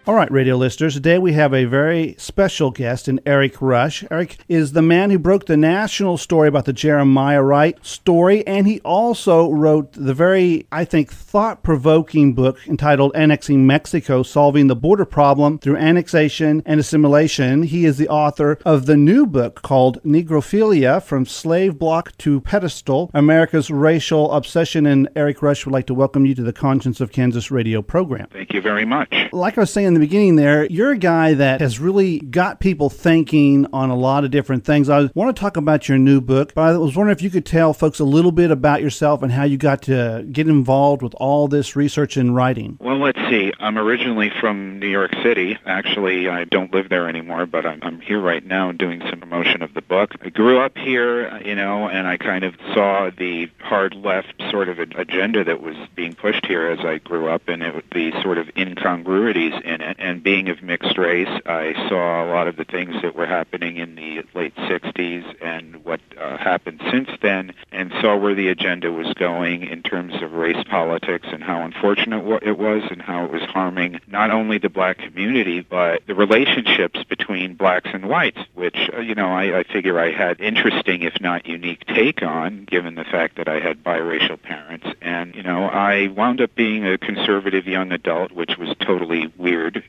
All right, radio listeners, today we have a very special guest in Erik Rush. Erik is the man who broke the national story about the Jeremiah Wright story, and he also wrote the very, I think, thought-provoking book entitled Annexing Mexico, Solving the Border Problem Through Annexation and Assimilation. He is the author of the new book called Negrophilia, From Slave Block to Pedestal, America's Racial Obsession, and Erik Rush would like to welcome you to the Conscience of Kansas radio program. Thank you very much. Like I was saying in the beginning there, you're a guy that has really got people thinking on a lot of different things. I want to talk about your new book, but I was wondering if you could tell folks a little bit about yourself and how you got to get involved with all this research and writing. Well, let's see. I'm originally from New York City. Actually, I don't live there anymore, but I'm here right now doing some promotion of the book. I grew up here, and I kind of saw the hard left sort of agenda that was being pushed here as I grew up, and it would be sort of incongruities in it. And being of mixed race, I saw a lot of the things that were happening in the late 60s and what happened since then, and saw where the agenda was going in terms of race politics and how unfortunate it was and how it was harming not only the black community, but the relationships between blacks and whites, which, I figure I had interesting, if not unique, take on, given the fact that I had biracial parents. And, I wound up being a conservative young adult, which was totally weird,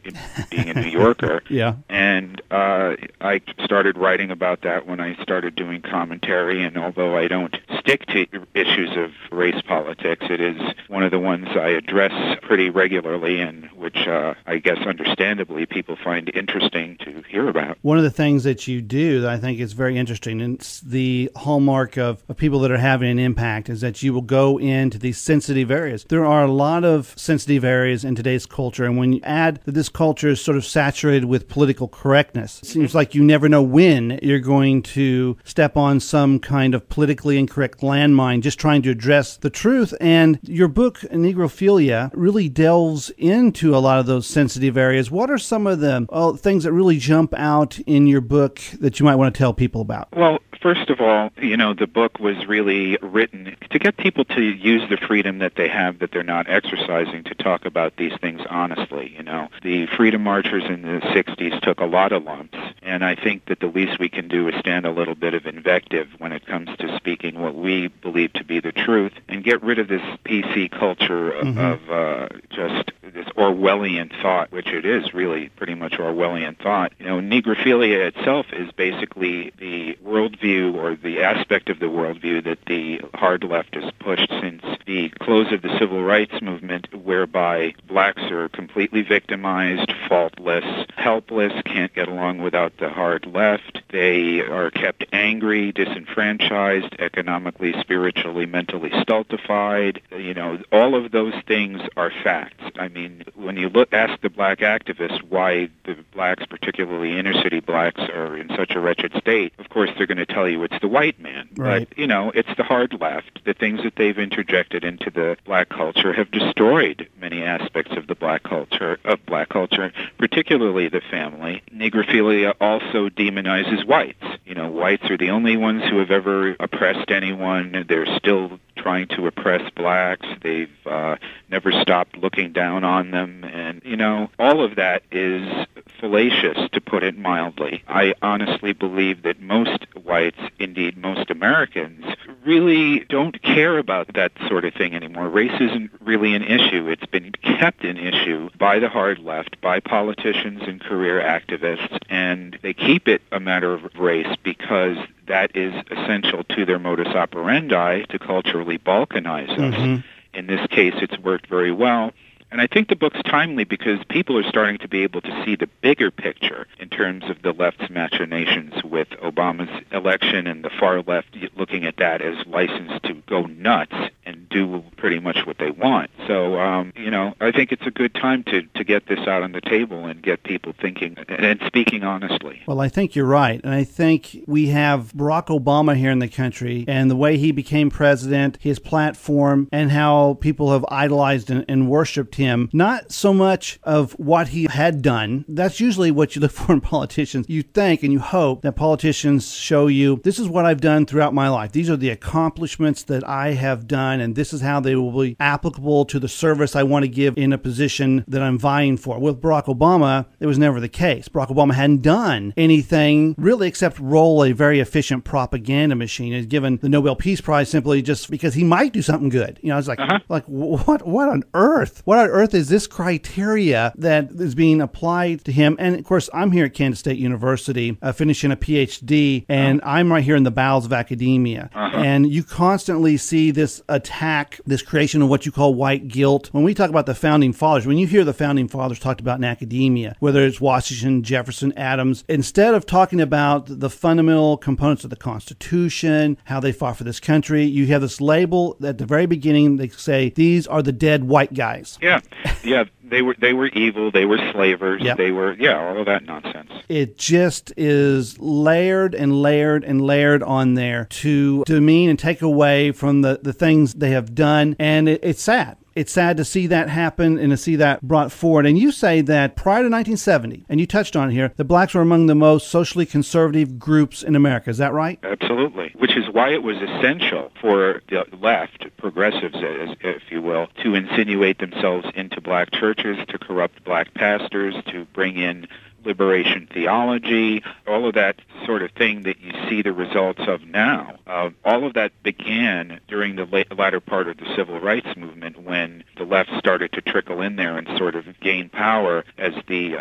being a New Yorker. Yeah. And I started writing about that when I started doing commentary, and although I don't stick to issues of race politics, it is one of the ones I address pretty regularly and which I guess understandably people find interesting to hear about. One of the things that you do that I think is very interesting, and it's the hallmark of people that are having an impact, is that you will go into these sensitive areas. There are a lot of sensitive areas in today's culture, and when you add that this culture is sort of saturated with political correctness, it seems like you never know when you're going to step on some kind of politically incorrect landmine just trying to address the truth. And your book, Negrophilia, really delves into a lot of those sensitive areas. What are some of the things that really jump out in your book that you might want to tell people about? Well, first of all, the book was really written to get people to use the freedom that they have that they're not exercising to talk about these things honestly. The freedom marchers in the 60s took a lot of lumps, and I think that the least we can do is stand a little bit of invective when it comes to speaking what we believe to be the truth and get rid of this PC culture of just this Orwellian thought, which it is really pretty much Orwellian thought. Negrophilia itself is basically the worldview or the aspect of the worldview that the hard left has pushed since the close of the civil rights movement, whereby blacks are completely victimized, faultless, helpless, can't get along without the hard left. They are kept angry, disenfranchised, economically, spiritually, mentally stultified. All of those things are facts. I mean, when you ask the black activists why the blacks, particularly inner-city blacks, are in such a wretched state, of course they're going to tell you it's the white man. Right. But, it's the hard left. The things that they've interjected into the black culture have destroyed many aspects of the black culture, particularly the family. Negrophilia also demonizes whites. Whites are the only ones who have ever oppressed anyone. They're still trying to oppress blacks. They've never stopped looking down on them. And, all of that is fallacious, to put it mildly. I honestly believe that most whites, indeed most Americans, really don't care about that sort of thing anymore. Race isn't really an issue. It's been kept an issue by the hard left, by politicians and career activists, and they keep it a matter of race because that is essential to their modus operandi to culturally balkanize us. In this case, it's worked very well. And I think the book's timely because people are starting to be able to see the bigger picture in terms of the left's machinations with Obama's election and the far left looking at that as license to go nuts and do pretty much what they want. So, I think it's a good time to get this out on the table and get people thinking and speaking honestly. Well, I think you're right. And I think we have Barack Obama here in the country and the way he became president, his platform, and how people have idolized and worshipped him, not so much of what he had done. That's usually what you look for in politicians. You think and you hope that politicians show you, this is what I've done throughout my life. These are the accomplishments that I have done, and this is how they will be applicable to the service I want to give in a position that I'm vying for. With Barack Obama, it was never the case. Barack Obama hadn't done anything really except roll a very efficient propaganda machine. He's given the Nobel Peace Prize simply just because he might do something good. You know, it's like, what on earth? What on earth is this criteria that is being applied to him? And of course, I'm here at Kansas State University, finishing a PhD, and I'm right here in the bowels of academia. And you constantly see this attack, this creation of what you call white guilt. When we talk about the founding fathers, when you hear the founding fathers talked about in academia, whether it's Washington, Jefferson, Adams, instead of talking about the fundamental components of the Constitution, how they fought for this country, you have this label at the very beginning. They say, these are the dead white guys. Yeah. They were evil. They were slavers. Yep. They were, all of that nonsense. It just is layered and layered and layered on there to demean and take away from the things they have done. And it's sad. It's sad to see that happen and to see that brought forward. And you say that prior to 1970, and you touched on it here, the blacks were among the most socially conservative groups in America. Is that right? Absolutely. Which is why it was essential for the left, progressives, if you will, to insinuate themselves into black churches, to corrupt black pastors, to bring in liberation theology, all of that sort of thing that you see the results of now. All of that began during the latter part of the civil rights movement, when the left started to trickle in there and sort of gain power as the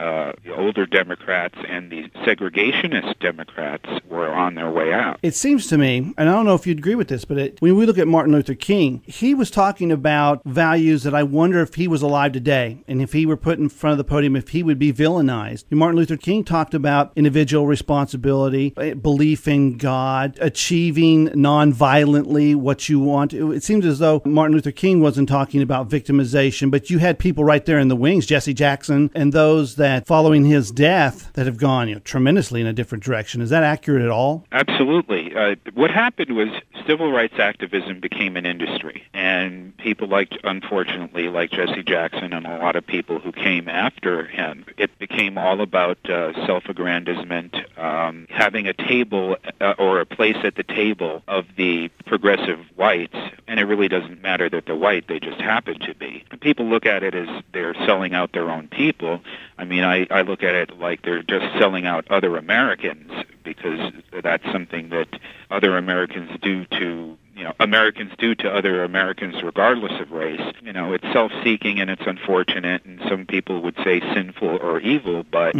older Democrats and the segregationist Democrats were on their way out. It seems to me, and I don't know if you'd agree with this, but when we look at Martin Luther King, he was talking about values that I wonder if he was alive today, and if he were put in front of the podium, if he would be villainized. Martin Luther King talked about individual responsibility, belief in God, achieving non-violently what you want. It seems as though Martin Luther King wasn't talking about victimization, but you had people right there in the wings, Jesse Jackson, and those that following his death that have gone tremendously in a different direction. Is that accurate at all? Absolutely. What happened was civil rights activism became an industry, and people unfortunately, like Jesse Jackson and a lot of people who came after him, it became all about self-aggrandizement, having a table or a place at the table of the progressive whites, and it really doesn't matter that they're white, they just happen to be. People look at it as they're selling out their own people. I mean, I look at it like they're just selling out other Americans, because that's something that other Americans do to other Americans regardless of race. It's self-seeking and it's unfortunate, and some people would say sinful or evil, but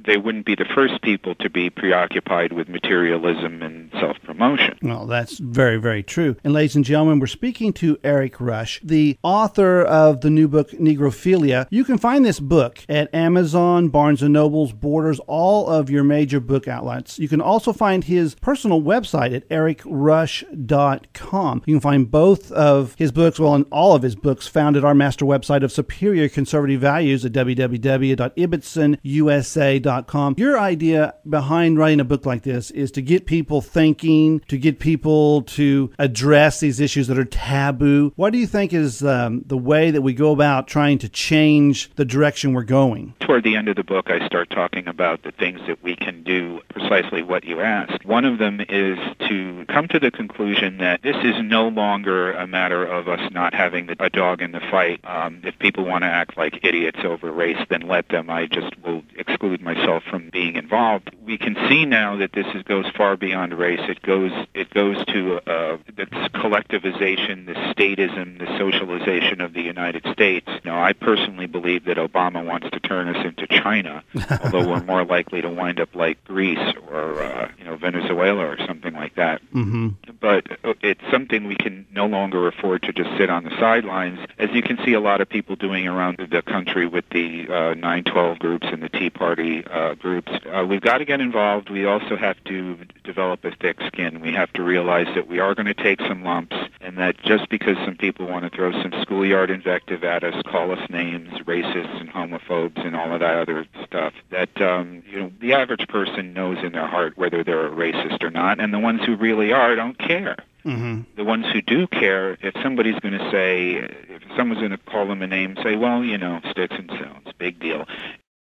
they wouldn't be the first people to be preoccupied with materialism and self-promotion. Well, that's very, very true. And ladies and gentlemen, we're speaking to Erik Rush, the author of the new book, Negrophilia. You can find this book at Amazon, Barnes & Noble's, Borders, all of your major book outlets. You can also find his personal website at erikrush.com. You can find both of his books, and all of his books, found at our master website of Superior Conservative Values at www.ibbetsonusa.com. Your idea behind writing a book like this is to get people thinking, to get people to address these issues that are taboo. What do you think is the way that we go about trying to change the direction we're going? Toward the end of the book, I start talking about the things that we can do, precisely what you asked. One of them is to come to the conclusion that this is no longer a matter of us not having a dog in the fight. If people want to act like idiots over race, then let them. I just will exclude myself from being involved. We can see now that this goes far beyond race. It goes to this collectivization, this statism, the socialization of the United States. I personally believe that Obama wants to turn us into China, although we're more likely to wind up like Greece or Venezuela or something like that. But it's something we can no longer afford to just sit on the sidelines, as you can see a lot of people doing around the country with the 9/12 groups and the Tea Party groups. We've got to get involved. We also have to develop a thick skin. We have to realize that we are going to take some lumps, and that just because some people want to throw some schoolyard invective at us, call us names, racists and homophobes and all of that other stuff, that the average person knows in their heart whether they're a racist or not, and the ones who really are don't care. The ones who do care, if somebody's going to say, if someone's going to call them a name, say, well, sticks and stones, big deal.